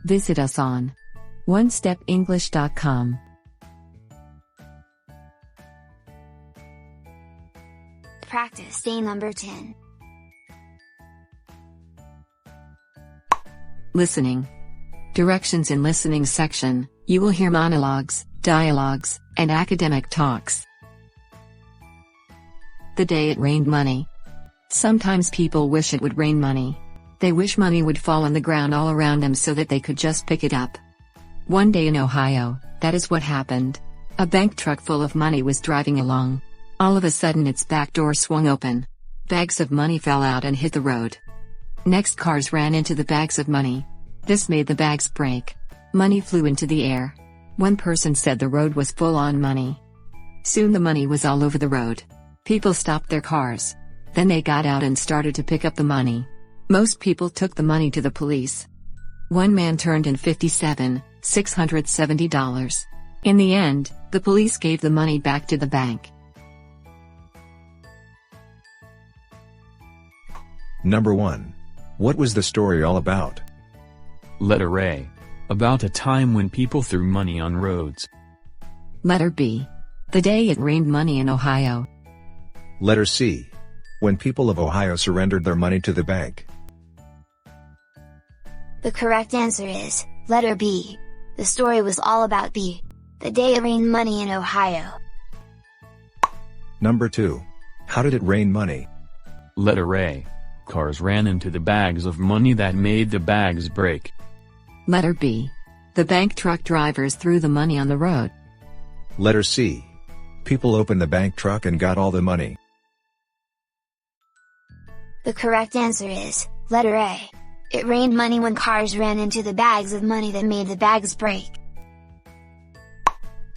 Visit us on onestepenglish.com. Practice day number 10. Listening. Directions in listening section, you will hear monologues, dialogues, and academic talks. The day it rained money. Sometimes people wish it would rain money. They wish money would fall on the ground all around them so that they could just pick it up. One day in Ohio, that is what happened. A bank truck full of money was driving along. All of a sudden its back door swung open. Bags of money fell out and hit the road. Next cars ran into the bags of money. This made the bags break. Money flew into the air. One person said the road was full on money. Soon the money was all over the road. People stopped their cars. Then they got out and started to pick up the money. Most people took the money to the police. One man turned in $57,670. In the end, the police gave the money back to the bank. Number 1. What was the story all about? Letter A. About a time when people threw money on roads. Letter B. The day it rained money in Ohio. Letter C. When people of Ohio surrendered their money to the bank. The correct answer is letter B. The story was all about B. The day it rained money in Ohio. Number 2. How did it rain money? Letter A. Cars ran into the bags of money that made the bags break. Letter B. The bank truck drivers threw the money on the road. Letter C. People opened the bank truck and got all the money. The correct answer is letter A. It rained money when cars ran into the bags of money that made the bags break.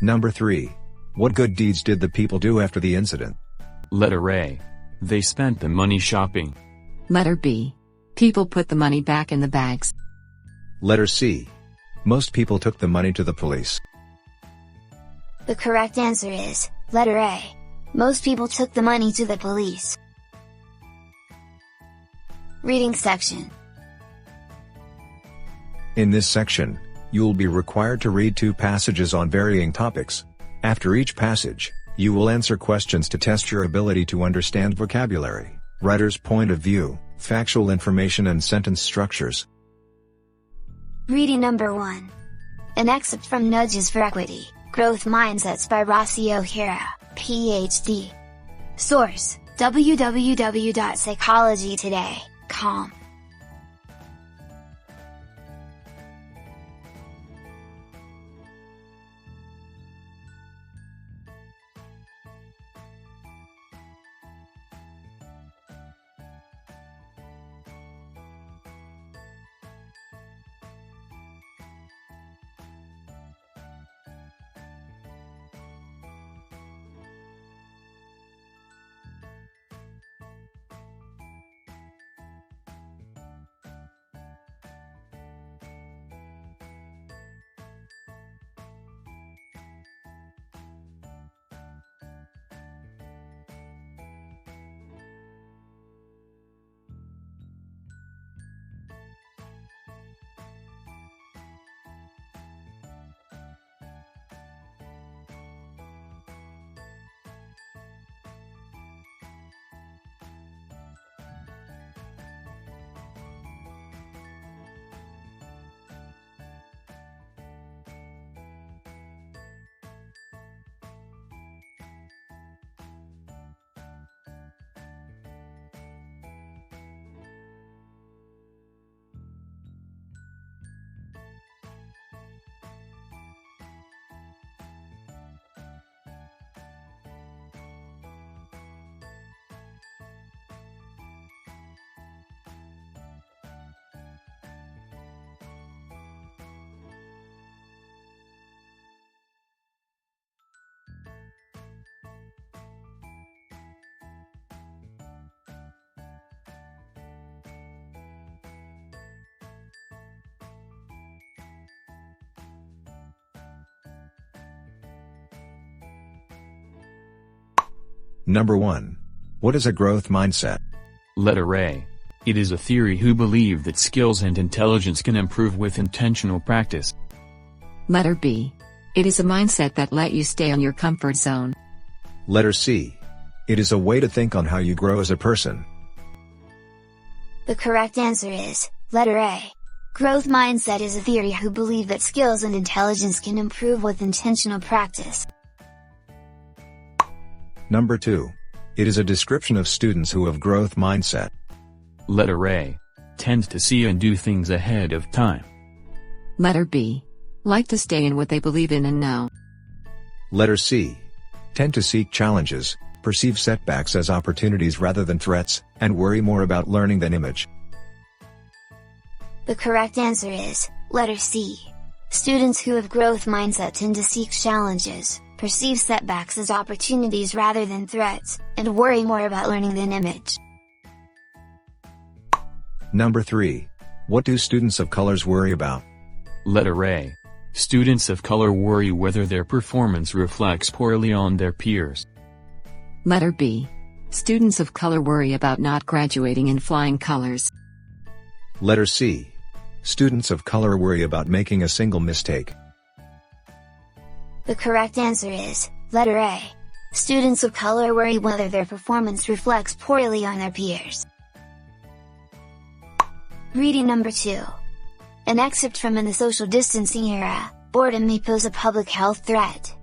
Number 3. What good deeds did the people do after the incident? Letter A. They spent the money shopping. Letter B. People put the money back in the bags. Letter C. Most people took the money to the police. The correct answer is letter A. Most people took the money to the police. Reading section. In this section, you will be required to read 2 passages on varying topics. After each passage, you will answer questions to test your ability to understand vocabulary, writer's point of view, factual information and sentence structures. Reading number 1. An excerpt from Nudges for Equity, Growth Mindsets by Rossi O'Hara, Ph.D. Source: www.psychologytoday.com. Number 1. What is a growth mindset? Letter A. It is a theory who believe that skills and intelligence can improve with intentional practice. Letter B. It is a mindset that let you stay on your comfort zone. Letter C. It is a way to think on how you grow as a person. The correct answer is letter A. Growth mindset is a theory who believe that skills and intelligence can improve with intentional practice. Number 2. It is a description of students who have growth mindset. Letter A. Tend to see and do things ahead of time. Letter B. Like to stay in what they believe in and know. Letter C. Tend to seek challenges, perceive setbacks as opportunities rather than threats, and worry more about learning than image. The correct answer is letter C. Students who have growth mindset tend to seek challenges, perceive setbacks as opportunities rather than threats, and worry more about learning than image. Number 3. What do students of colors worry about? Letter A. Students of color worry whether their performance reflects poorly on their peers. Letter B. Students of color worry about not graduating in flying colors. Letter C. Students of color worry about making a single mistake. The correct answer is letter A. Students of color worry whether their performance reflects poorly on their peers. Reading number 2. An excerpt from In the Social Distancing Era, Boredom May Pose a Public Health Threat.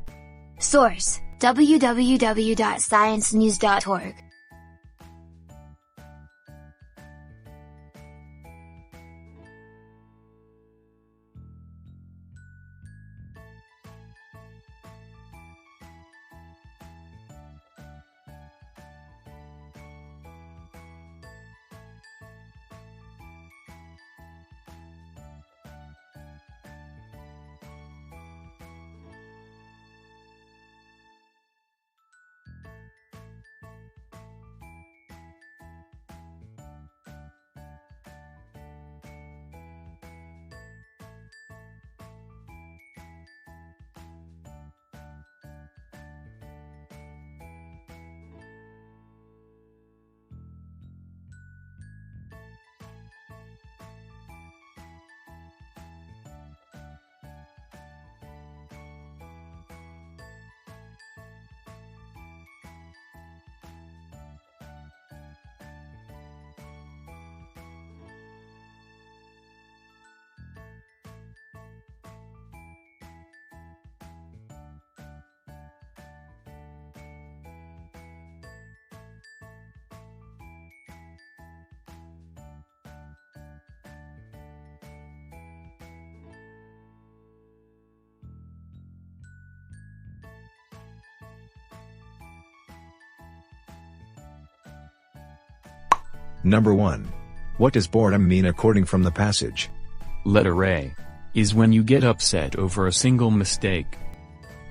Source: www.sciencenews.org. Number 1. What does boredom mean according from the passage? Letter A. Is when you get upset over a single mistake.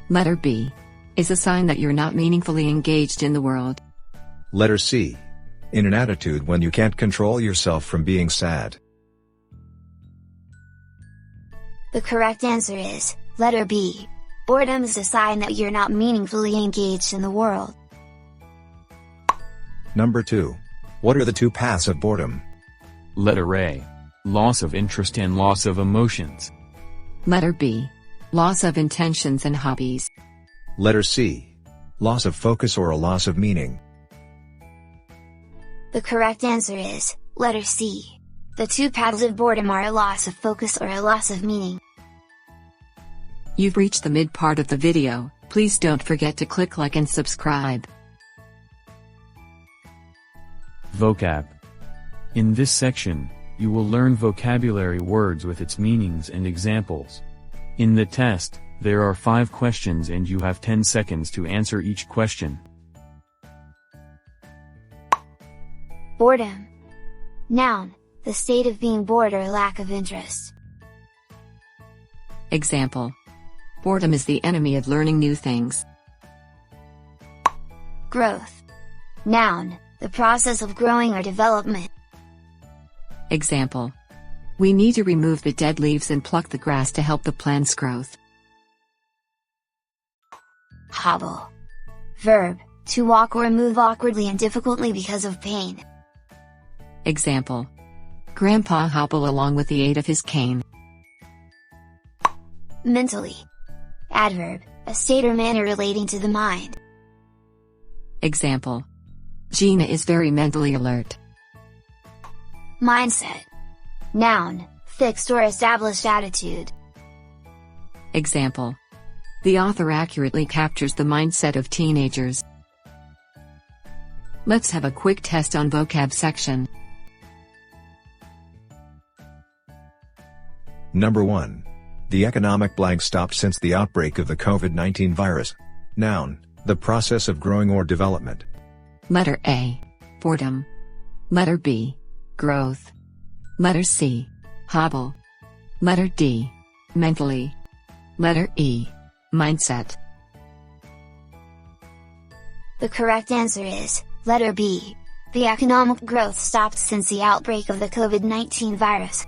Letter B. Is a sign that you're not meaningfully engaged in the world. Letter C. In an attitude when you can't control yourself from being sad. The correct answer is letter B. Boredom is a sign that you're not meaningfully engaged in the world. Number 2. What are the two paths of boredom? Letter A. Loss of interest and loss of emotions. Letter B. Loss of intentions and hobbies. Letter C. Loss of focus or a loss of meaning. The correct answer is letter C. The two paths of boredom are a loss of focus or a loss of meaning. You've reached the mid part of the video. Please don't forget to click like and subscribe. Vocab. In this section, you will learn vocabulary words with its meanings and examples. In the test, there are 5 questions and you have 10 seconds to answer each question. Boredom. Noun, the state of being bored or lack of interest. Example. Boredom is the enemy of learning new things. Growth. Noun, the process of growing or development. Example. We need to remove the dead leaves and pluck the grass to help the plant's growth. Hobble. Verb, to walk or move awkwardly and difficultly because of pain. Example. Grandpa hobble along with the aid of his cane. Mentally. Adverb, a state or manner relating to the mind. Example. Gina is very mentally alert. Mindset. Noun, fixed or established attitude. Example. The author accurately captures the mindset of teenagers. Let's have a quick test on vocab section. Number 1. The economic blank stopped since the outbreak of the COVID-19 virus. Noun, the process of growing or development. Letter A. Boredom. Letter B. Growth. Letter C. Hobble. Letter D. Mentally. Letter E. Mindset. The correct answer is, letter B. The economic growth stopped since the outbreak of the COVID-19 virus.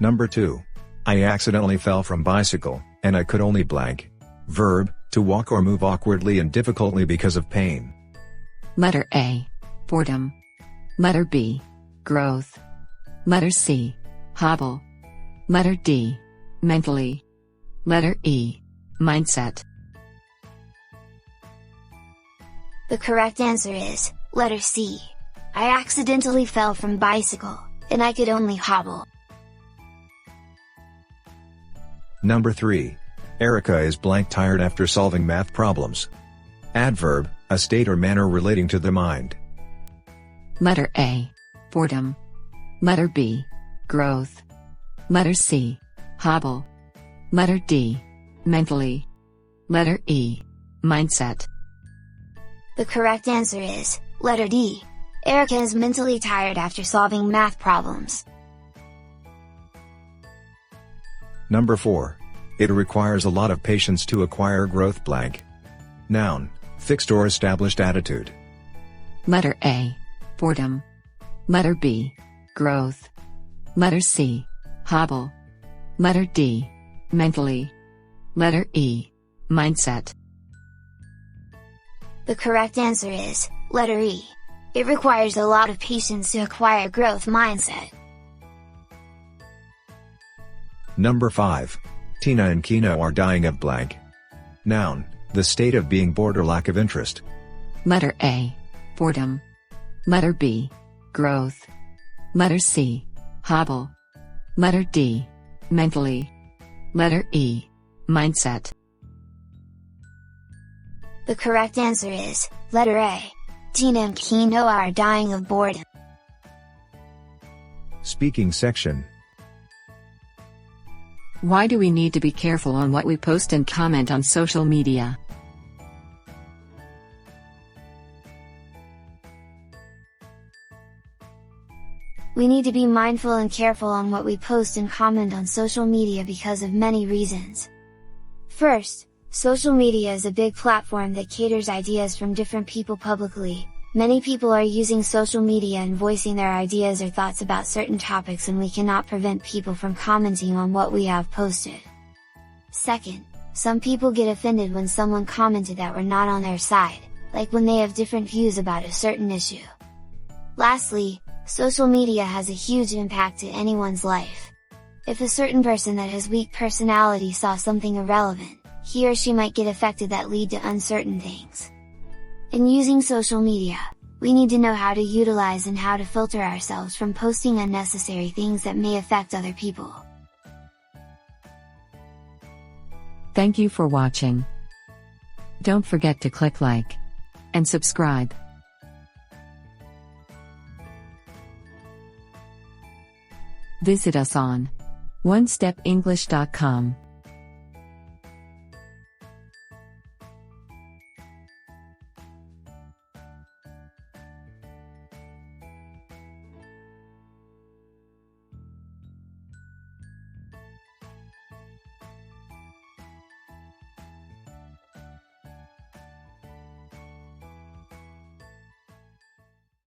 Number 2. I accidentally fell from bicycle, and I could only blank. Verb, to walk or move awkwardly and difficultly because of pain. Letter A. Boredom. Letter B. Growth. Letter C. Hobble. Letter D. Mentally. Letter E. Mindset. The correct answer is, letter C. I accidentally fell from bicycle, and I could only hobble. Number 3. Erica is blank tired after solving math problems. Adverb, a state or manner relating to the mind. Letter A. Boredom. Letter B. Growth. Letter C. Hobble. Letter D. Mentally. Letter E. Mindset. The correct answer is, letter D. Erica is mentally tired after solving math problems. Number 4. It requires a lot of patience to acquire growth blank. Noun, fixed or established attitude. Letter A. Boredom. Letter B. Growth. Letter C. Hobble. Letter D. Mentally. Letter E. Mindset. The correct answer is, letter E. It requires a lot of patience to acquire growth mindset. Number 5. Tina and Kino are dying of blank. Noun, the state of being bored or lack of interest. Letter A. Boredom. Letter B. Growth. Letter C. Hobble. Letter D. Mentally. Letter E. Mindset. The correct answer is, letter A. Tina and Kino are dying of boredom. Speaking section. Why do we need to be careful on what we post and comment on social media? We need to be mindful and careful on what we post and comment on social media because of many reasons. First, social media is a big platform that caters ideas from different people publicly. Many people are using social media and voicing their ideas or thoughts about certain topics, and we cannot prevent people from commenting on what we have posted. Second, some people get offended when someone commented that we're not on their side, like when they have different views about a certain issue. Lastly, social media has a huge impact to anyone's life. If a certain person that has weak personality saw something irrelevant, he or she might get affected that lead to uncertain things. In using social media, we need to know how to utilize and how to filter ourselves from posting unnecessary things that may affect other people. Thank you for watching. Don't forget to click like and subscribe. Visit us on onestepenglish.com.